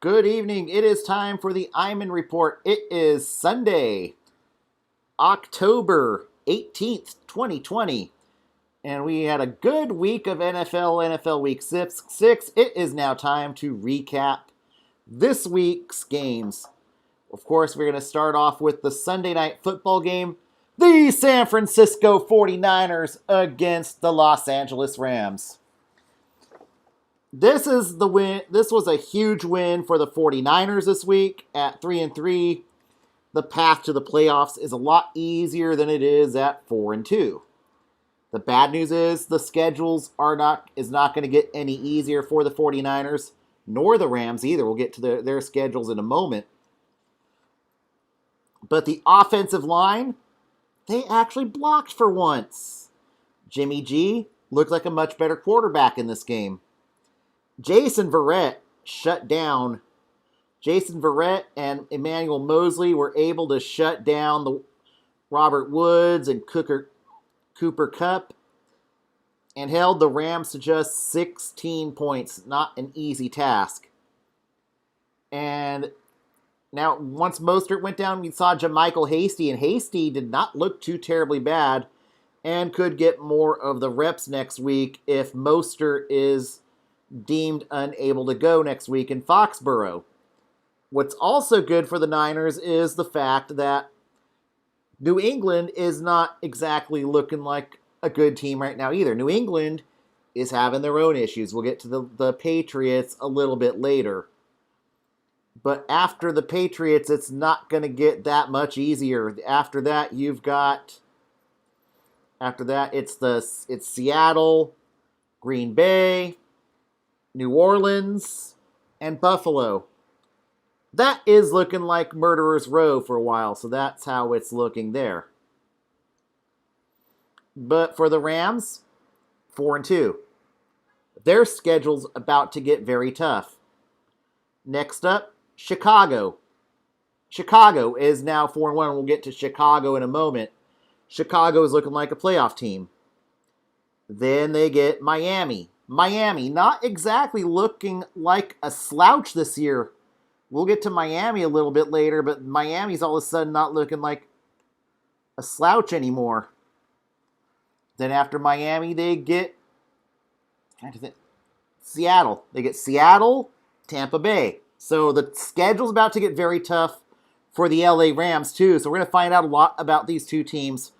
Good evening. It is time for the Iman Report. It is Sunday, October 18th, 2020. And we had a good week of NFL Week 6. It is now time to recap this week's games. Of course, we're going to start off with the Sunday night football game. The San Francisco 49ers against the Los Angeles Rams. This is the win. This was a huge win for the 49ers this week at 3-3. The path to the playoffs is a lot easier than it is at 4-2. The bad news is the schedules is not going to get any easier for the 49ers, nor the Rams either. We'll get to their schedules in a moment. But the offensive line, they actually blocked for once. Jimmy G looked like a much better quarterback in this game. Jason Verrett and Emmanuel Mosley were able to shut down the Robert Woods and Cooper Kupp and held the Rams to just 16 points. Not an easy task. And now, once Mostert went down, we saw JaMycal Hasty, and Hasty did not look too terribly bad and could get more of the reps next week if Mostert is deemed unable to go next week in Foxborough. What's also good for the Niners is the fact that New England is not exactly looking like a good team right now either. New England is having their own issues. We'll get to the Patriots a little bit later. But after the Patriots, it's not going to get that much easier. After that, it's Seattle, Green Bay, New Orleans, and Buffalo. That is looking like Murderer's Row for a while, so that's how it's looking there. But for the Rams, 4-2. Their schedule's about to get very tough. Next up, Chicago. Chicago is now 4-1. We'll get to Chicago in a moment. Chicago is looking like a playoff team. Then they get Miami. Miami, not exactly looking like a slouch this year. We'll get to Miami a little bit later, but Miami's all of a sudden not looking like a slouch anymore. Then after Miami, they get Seattle. They get Seattle, Tampa Bay. So the schedule's about to get very tough for the LA Rams too. So we're going to find out a lot about these two teams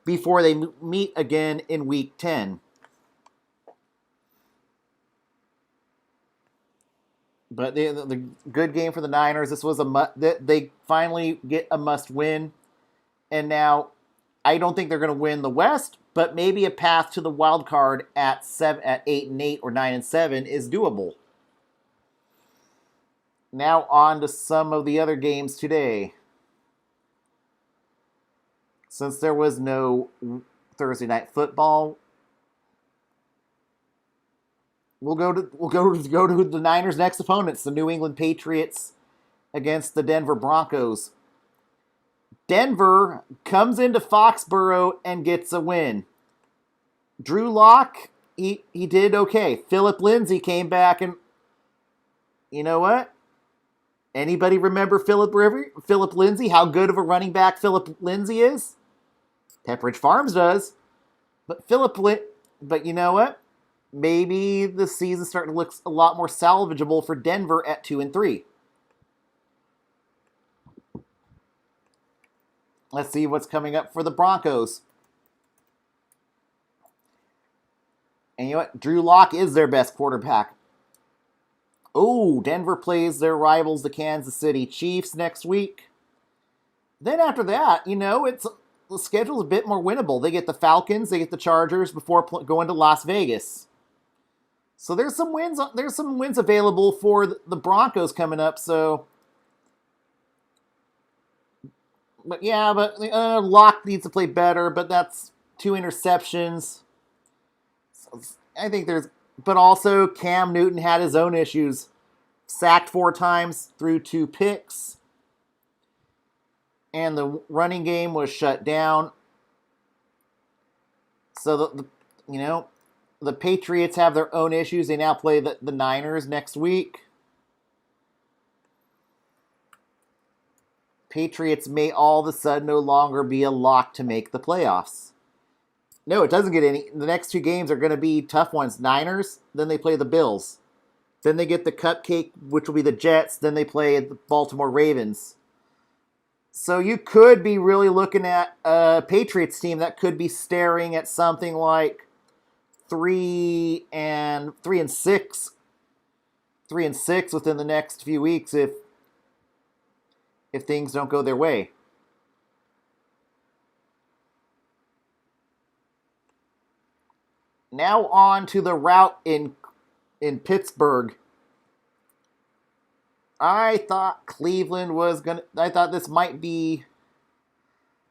before they meet again in Week 10. But the good game for the Niners. This was they finally get a must win, and now I don't think they're going to win the West, but maybe a path to the wild card at 8-8 or 9-7 is doable. Now on to some of the other games today. Since there was no Thursday night football, We'll go to the Niners' next opponents, the New England Patriots against the Denver Broncos. Denver comes into Foxborough and gets a win. Drew Lock, he did okay. Philip Lindsay came back, and you know what? Anybody remember Philip Lindsay? How good of a running back Philip Lindsay is? Pepperidge Farms does. But you know what? Maybe the season's starting to look a lot more salvageable for Denver at 2-3. Let's see what's coming up for the Broncos. And you know what? Drew Lock is their best quarterback. Oh, Denver plays their rivals, the Kansas City Chiefs, next week. Then after that, the schedule's a bit more winnable. They get the Falcons, they get the Chargers before going to Las Vegas. So there's some wins available for the Broncos coming up. So, but Locke needs to play better. But that's 2 interceptions. So but also Cam Newton had his own issues. Sacked 4 times, threw 2 picks, and the running game was shut down. So the Patriots have their own issues. They now play the Niners next week. Patriots may all of a sudden no longer be a lock to make the playoffs. No, it doesn't get any. The next 2 games are going to be tough ones. Niners, then they play the Bills. Then they get the cupcake, which will be the Jets. Then they play the Baltimore Ravens. So you could be really looking at a Patriots team that could be staring at something like 3-6 within the next few weeks if things don't go their way. Now on to the route in Pittsburgh. I thought I thought this might be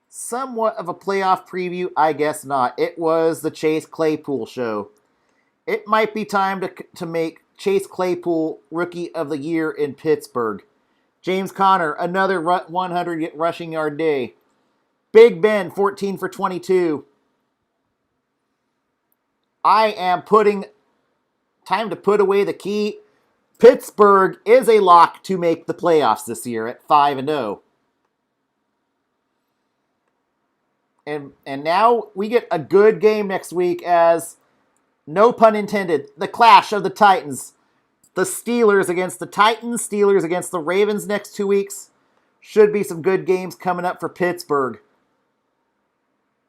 somewhat of a playoff preview. I guess not. It was the Chase Claypool show. It might be time to make Chase Claypool Rookie of the Year in Pittsburgh. James Conner, another 100 rushing yard day. Big Ben, 14 for 22. I am time to put away the key. Pittsburgh is a lock to make the playoffs this year at 5-0. And now we get a good game next week as, no pun intended, the clash of the Titans. The Steelers against the Titans, Steelers against the Ravens next 2 weeks. Should be some good games coming up for Pittsburgh.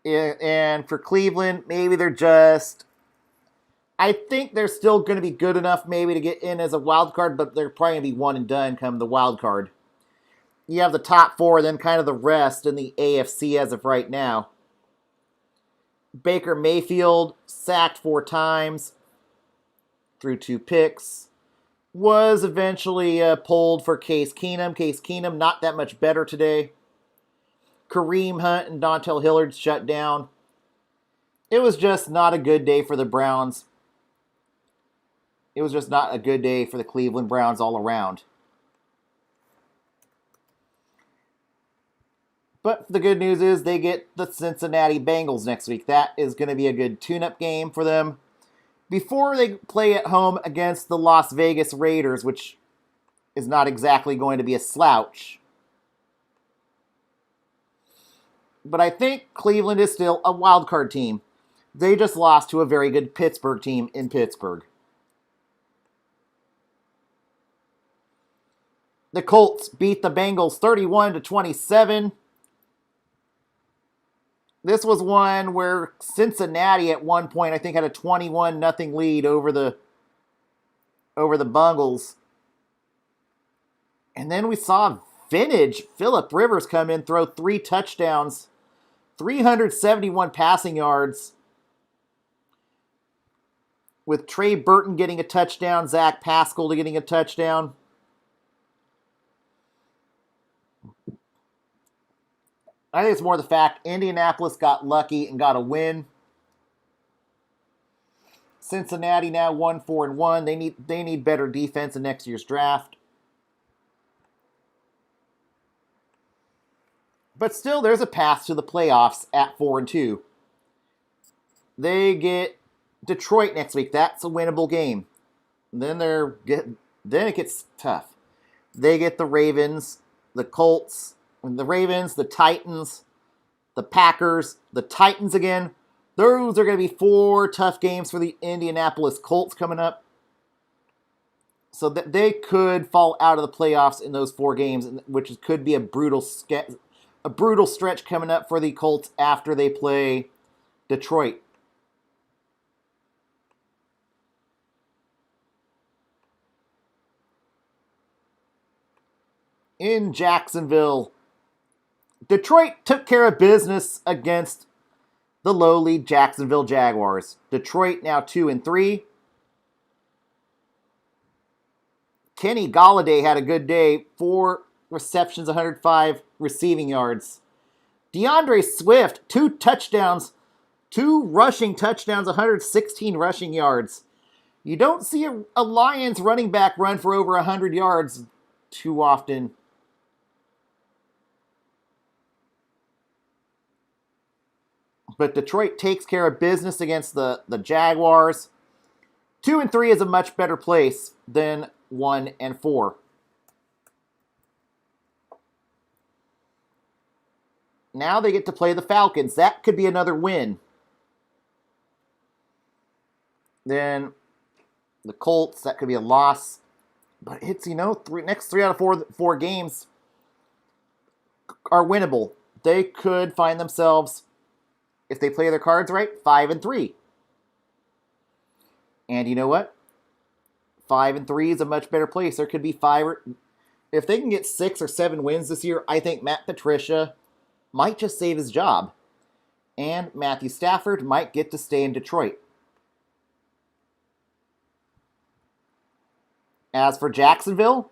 And for Cleveland, maybe they're just... I think they're still going to be good enough maybe to get in as a wild card, but they're probably going to be one and done come the wild card. You have the top 4, then kind of the rest in the AFC as of right now. Baker Mayfield, sacked 4 times, threw 2 picks. Was eventually pulled for Case Keenum. Case Keenum not that much better today. Kareem Hunt and Dontrell Hilliard shut down. It was just not a good day for the Browns. It was just not a good day for the Cleveland Browns all around. But the good news is they get the Cincinnati Bengals next week. That is going to be a good tune-up game for them before they play at home against the Las Vegas Raiders, which is not exactly going to be a slouch. But I think Cleveland is still a wild card team. They just lost to a very good Pittsburgh team in Pittsburgh. The Colts beat the Bengals 31-27. This was one where Cincinnati at one point I think had a 21-0 lead over the Bengals. And then we saw vintage Phillip Rivers come in, throw 3 touchdowns, 371 passing yards, with Trey Burton getting a touchdown, Zach Pascal getting a touchdown. I think it's more the fact Indianapolis got lucky and got a win. Cincinnati now 1-4-1. They need better defense in next year's draft. But still, there's a path to the playoffs at 4-2. They get Detroit next week. That's a winnable game. Then it gets tough. They get the Ravens, the Colts, the Ravens, the Titans, the Packers, the Titans again. Those are going to be 4 tough games for the Indianapolis Colts coming up. So that they could fall out of the playoffs in those 4 games, which could be a brutal stretch coming up for the Colts after they play Detroit. In Jacksonville, Detroit took care of business against the lowly Jacksonville Jaguars. Detroit now 2-3. Kenny Golladay had a good day. 4 receptions, 105 receiving yards. DeAndre Swift, 2 touchdowns, 2 rushing touchdowns, 116 rushing yards. You don't see a Lions running back run for over 100 yards too often. But Detroit takes care of business against the Jaguars. 2-3 is a much better place than 1-4. Now they get to play the Falcons. That could be another win. Then the Colts, that could be a loss. But it's, next 3 out of 4 games are winnable. They could find themselves, if they play their cards right, 5-3. And you know what? 5-3 is a much better place. There could be if they can get 6 or 7 wins this year, I think Matt Patricia might just save his job. And Matthew Stafford might get to stay in Detroit. As for Jacksonville,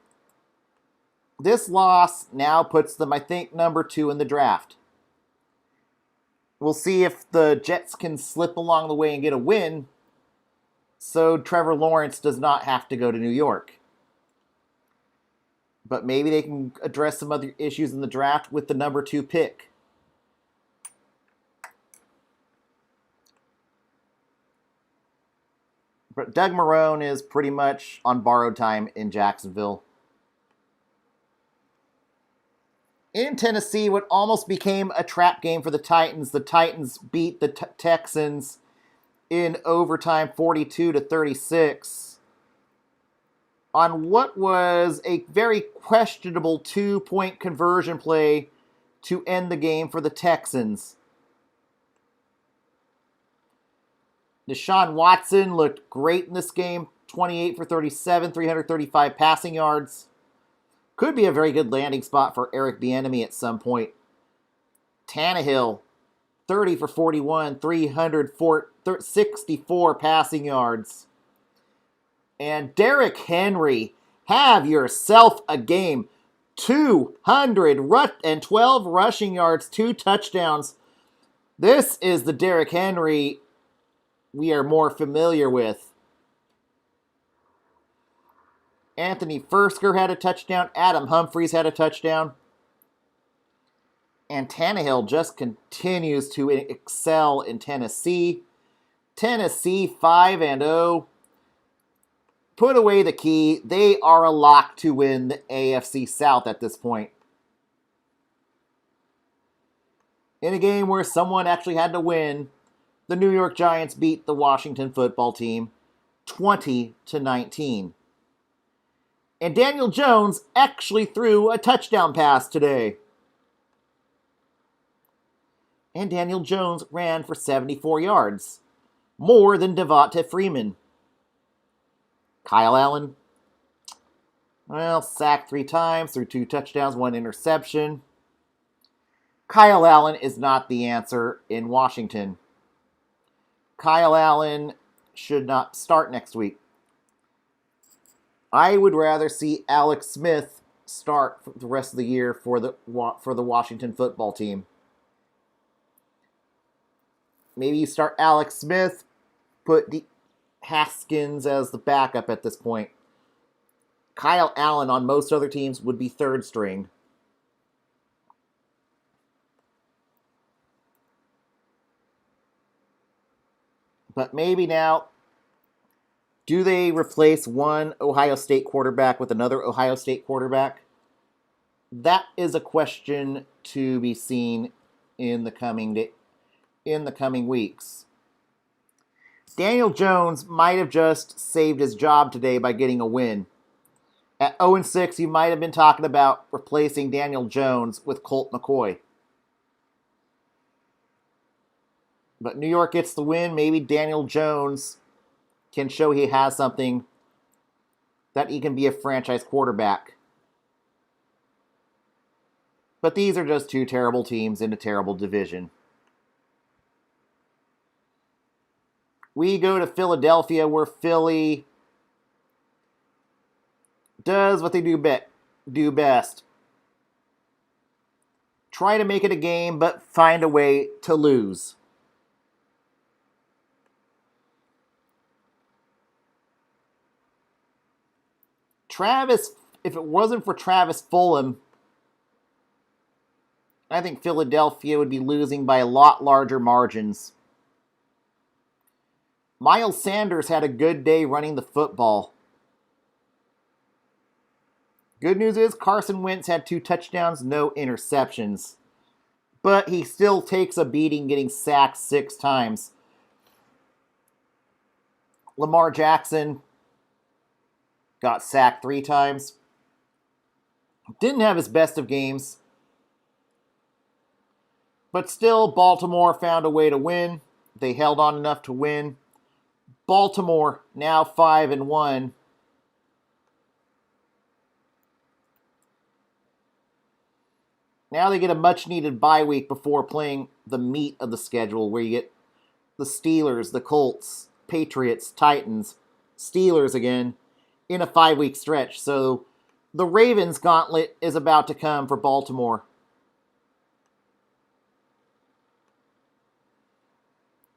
this loss now puts them, I think, number 2 in the draft. We'll see if the Jets can slip along the way and get a win, so Trevor Lawrence does not have to go to New York. But maybe they can address some other issues in the draft with the number 2 pick. But Doug Marrone is pretty much on borrowed time in Jacksonville. In Tennessee, what almost became a trap game for the Titans beat the Texans in overtime 42-36 on what was a very questionable 2-point conversion play to end the game for the Texans. Deshaun Watson looked great in this game, 28 for 37, 335 passing yards. Could be a very good landing spot for Eric Bieniemy at some point. Tannehill, 30 for 41, 364 passing yards. And Derrick Henry, have yourself a game. 212 rushing yards, 2 touchdowns. This is the Derrick Henry we are more familiar with. Anthony Firkser had a touchdown. Adam Humphries had a touchdown. And Tannehill just continues to excel in Tennessee. Tennessee 5-0. Put away the key. They are a lock to win the AFC South at this point. In a game where someone actually had to win, the New York Giants beat the Washington football team 20-19. And Daniel Jones actually threw a touchdown pass today. And Daniel Jones ran for 74 yards, more than Devonta Freeman. Kyle Allen, sacked 3 times, threw 2 touchdowns, 1 interception. Kyle Allen is not the answer in Washington. Kyle Allen should not start next week. I would rather see Alex Smith start for the rest of the year for the Washington football team. Maybe you start Alex Smith, put Haskins as the backup at this point. Kyle Allen on most other teams would be 3rd string. But maybe now, do they replace one Ohio State quarterback with another Ohio State quarterback? That is a question to be seen in the coming weeks. Daniel Jones might have just saved his job today by getting a win. At 0-6, you might have been talking about replacing Daniel Jones with Colt McCoy. But New York gets the win. Maybe Daniel Jones can show he has something, that he can be a franchise quarterback. But these are just 2 terrible teams in a terrible division. We go to Philadelphia, where Philly does what they do best. Try to make it a game, but find a way to lose. If it wasn't for Travis Fulgham, I think Philadelphia would be losing by a lot larger margins. Miles Sanders had a good day running the football. Good news is Carson Wentz had 2 touchdowns, no interceptions. but he still takes a beating, getting sacked 6 times. Lamar Jackson got sacked 3 times. Didn't have his best of games. But still, Baltimore found a way to win. They held on enough to win. Baltimore now 5-1. Now they get a much-needed bye week before playing the meat of the schedule, where you get the Steelers, the Colts, Patriots, Titans, Steelers again, in a 5-week stretch. So the Ravens gauntlet is about to come for Baltimore.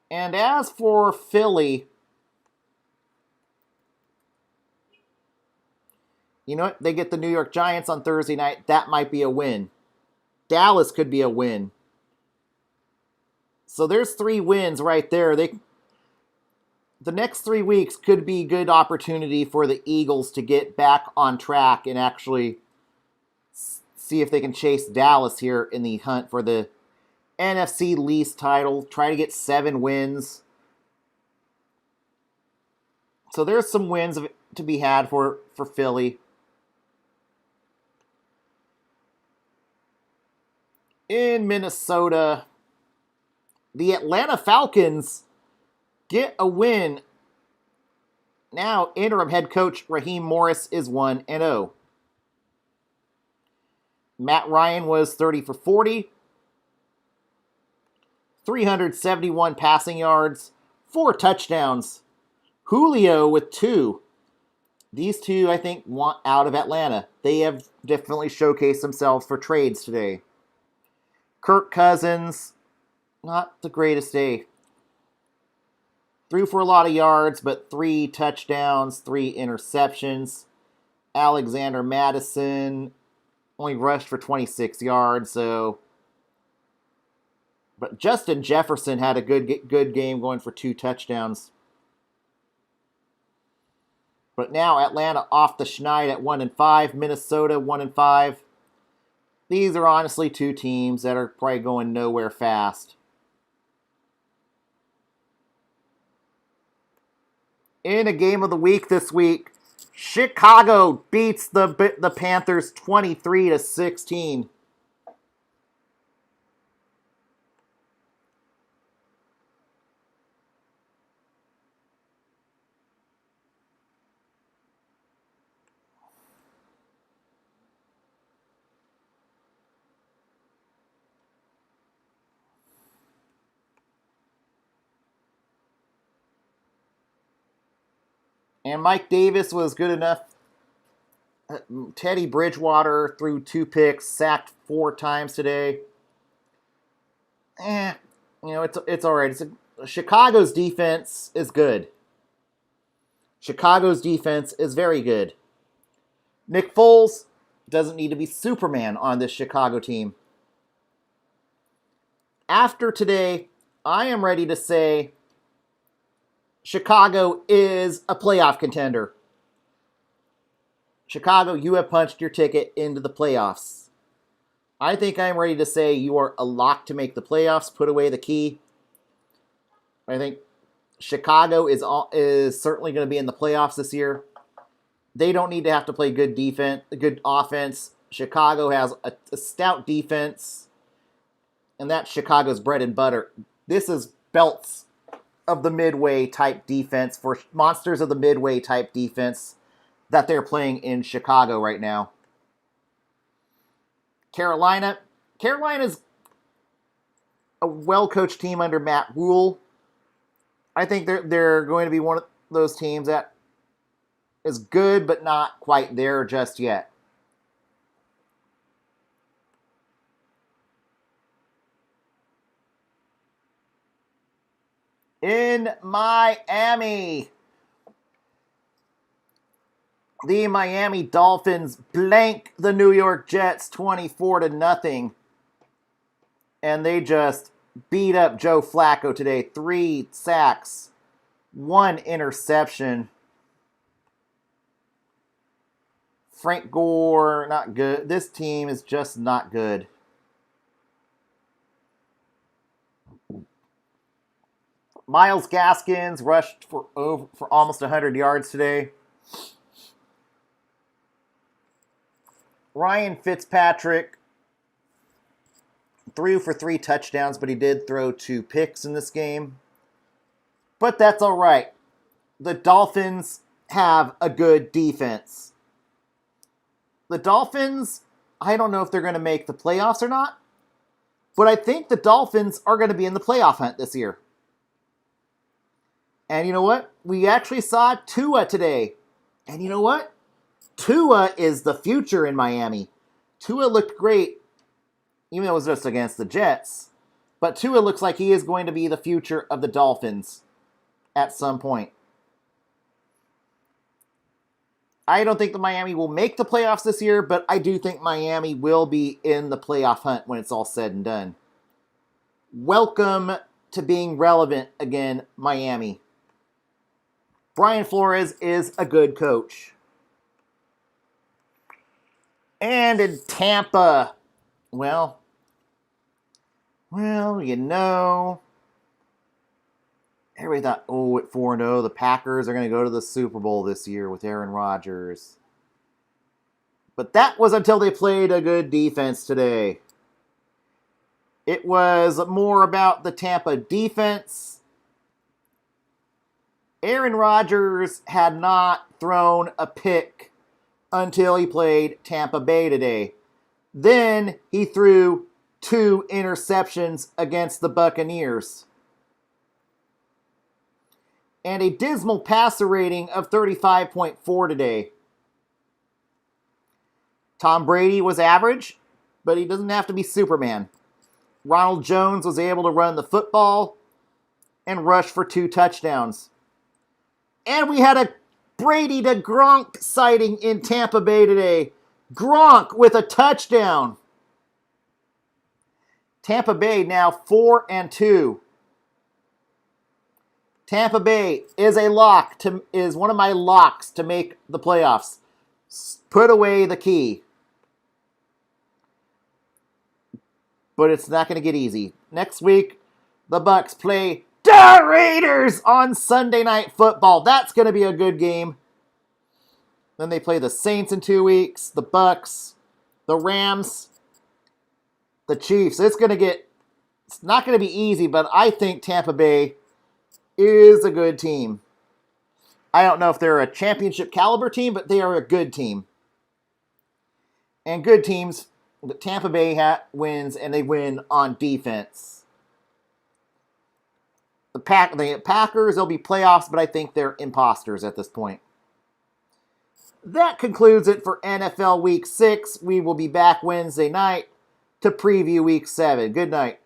And as for Philly, you know what? They get the New York Giants on Thursday night. That might be a win. Dallas could be a win. So there's 3 wins right there. The next 3 weeks could be a good opportunity for the Eagles to get back on track and actually see if they can chase Dallas here in the hunt for the NFC least title. Try to get 7 wins. So there's some wins to be had for Philly. In Minnesota, the Atlanta Falcons get a win. Now, interim head coach Raheem Morris is 1-0. Matt Ryan was 30 for 40, 371 passing yards, 4 touchdowns. Julio with 2. These 2, I think, want out of Atlanta. They have definitely showcased themselves for trades today. Kirk Cousins, not the greatest day. Threw for a lot of yards, but 3 touchdowns, 3 interceptions. Alexander Mattison only rushed for 26 yards, so. But Justin Jefferson had a good game, going for 2 touchdowns. But now Atlanta off the schneid at 1-5. Minnesota 1-5. These are honestly 2 teams that are probably going nowhere fast. In a game of the week this week, Chicago beats the Panthers 23-16. And Mike Davis was good enough. Teddy Bridgewater threw 2 picks, sacked 4 times today. It's all right. Chicago's defense is good. Chicago's defense is very good. Nick Foles doesn't need to be Superman on this Chicago team. After today, I am ready to say Chicago is a playoff contender. Chicago, you have punched your ticket into the playoffs. I think I'm ready to say you are a lock to make the playoffs. Put away the key. I think Chicago is certainly going to be in the playoffs this year. They don't need to have to play good defense, good offense. Chicago has a stout defense, and that's Chicago's bread and butter. This is belts of the midway type defense, for monsters of the midway type defense that they're playing in Chicago right now. Carolina's a well-coached team under Matt Rule. I think they're going to be one of those teams that is good, but not quite there just yet. In Miami, the Miami Dolphins blank the New York Jets 24-0. And they just beat up Joe Flacco today. 3 sacks, 1 interception. Frank Gore, not good. This team is just not good. Myles Gaskins rushed for almost 100 yards today. Ryan Fitzpatrick threw for 3 touchdowns, but he did throw 2 picks in this game. But that's all right. The Dolphins have a good defense. The Dolphins, I don't know if they're going to make the playoffs or not, but I think the Dolphins are going to be in the playoff hunt this year. And you know what? We actually saw Tua today. And you know what? Tua is the future in Miami. Tua looked great, even though it was just against the Jets. But Tua looks like he is going to be the future of the Dolphins at some point. I don't think the Miami will make the playoffs this year, but I do think Miami will be in the playoff hunt when it's all said and done. Welcome to being relevant again, Miami. Brian Flores is a good coach. And in Tampa, well, you know, everybody thought, at 4-0, the Packers are going to go to the Super Bowl this year with Aaron Rodgers. But that was until they played a good defense today. It was more about the Tampa defense. Aaron Rodgers had not thrown a pick until he played Tampa Bay today. Then he threw 2 interceptions against the Buccaneers. And a dismal passer rating of 35.4 today. Tom Brady was average, but he doesn't have to be Superman. Ronald Jones was able to run the football and rush for 2 touchdowns. And we had a Brady to Gronk sighting in Tampa Bay today. Gronk with a touchdown. Tampa Bay now 4-2. Tampa Bay is is one of my locks to make the playoffs. Put away the key. But it's not going to get easy. Next week, the Bucs play the Raiders on Sunday Night Football. That's going to be a good game. Then they play the Saints in 2 weeks, the Bucs, the Rams, the Chiefs. It's not going to be easy, but I think Tampa Bay is a good team. I don't know if they're a championship caliber team, but they are a good team. And good teams, Tampa Bay wins, and they win on defense. The Packers, they'll be playoffs, but I think they're imposters at this point. That concludes it for NFL Week 6. We will be back Wednesday night to preview Week 7. Good night.